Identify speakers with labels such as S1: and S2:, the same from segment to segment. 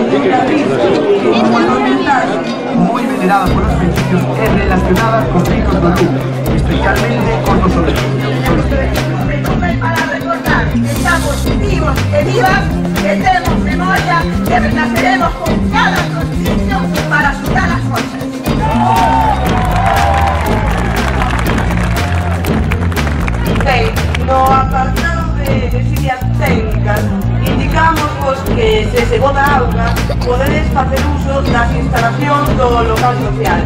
S1: una risa monumental moi venerada polos feiticos e relacionada cos ricos do Lugo, especialmente cos do Sobrero.
S2: Para recordar que estamos vivos e vivas, que temos memoria, que renaceremos con cada solsticio para xuntar as cosas.
S3: Ben, no apartado de desidias técnicas, indicámosvos que se se bota auga, podedes facer uso das instalacións do local social.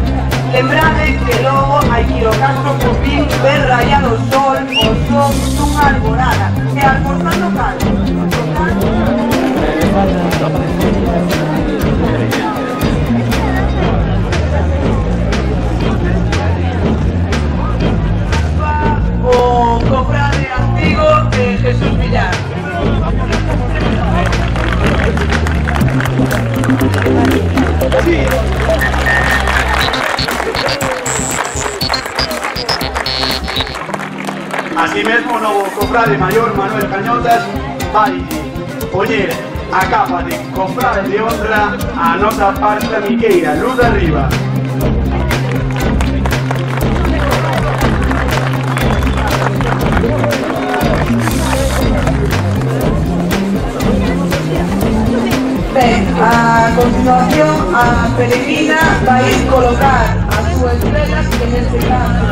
S3: Lembrade que logo hai que ir ao Castro Copín ver rayado o sol, o son dunha alborada, e almorzando caldo. O cofrade antigo de Jesús Villar.
S4: Así mesmo o novo cofrade maior Manuel Cañotas vai poñer a capa de cofrade de honra a nosa parte miqueira, luz de arriba.
S3: Ben, a continuación a peregrina vai colocar as súas velas en este caso.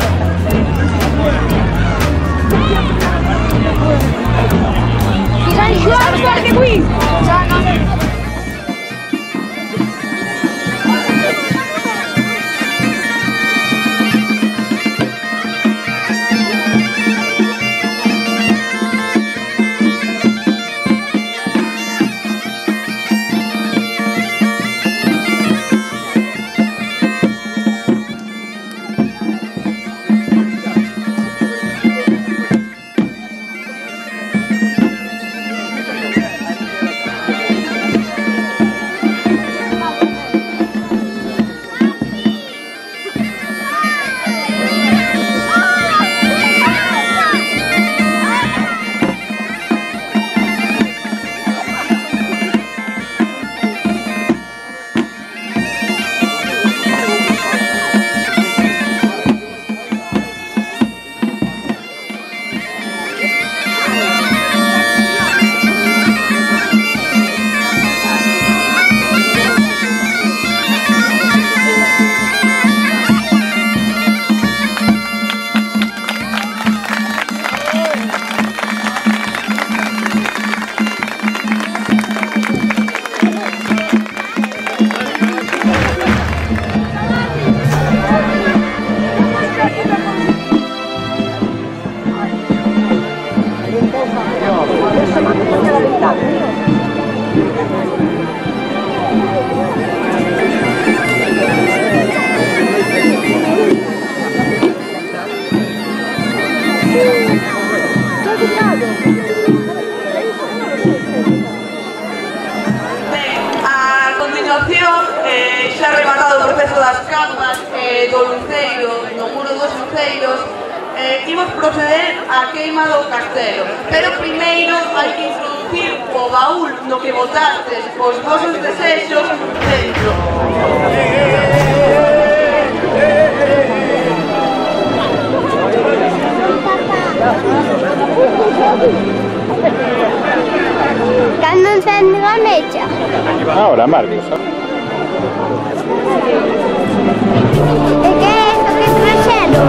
S5: Guarda qui!
S3: A continuación, xa rematado o proceso das camas do luceiro, no muro dos luceiros, imos proceder á queima do castelo, pero primeiro hai que introducir o baúl no que botastes os vosos desexos dentro.
S5: Cando encende a mecha?
S6: Ahora, Marcos.
S5: E que é isto que traxeron?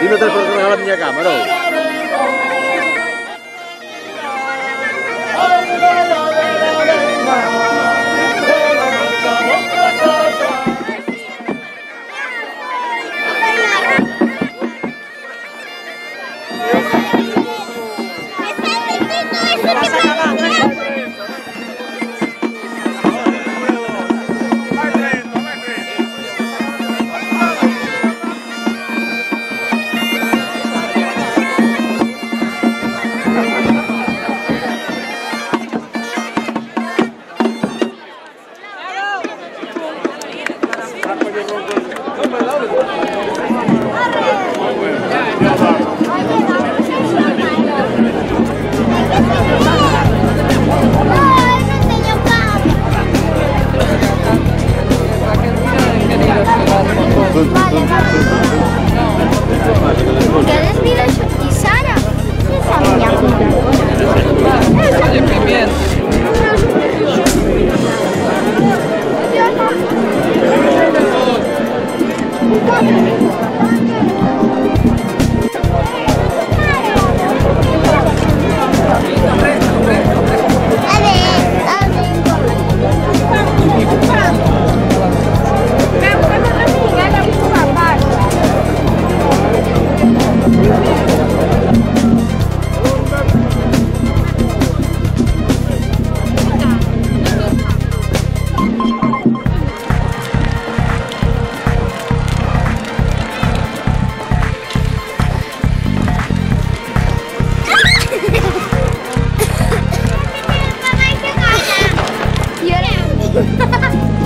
S6: Dime 3 personas a la miña cámara.
S5: ¿Quieres vida y Sara? Esa niña.
S7: De pimienta.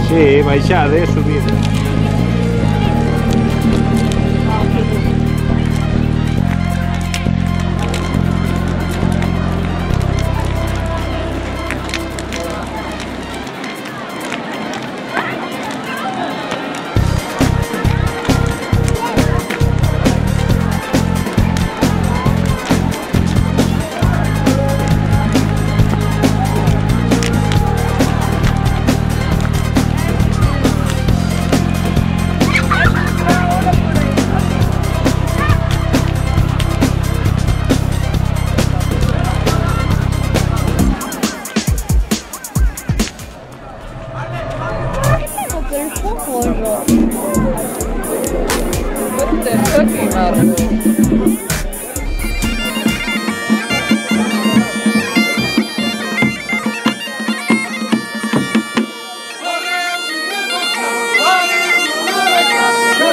S6: Sì, ma già adesso viene.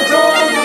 S8: Marco.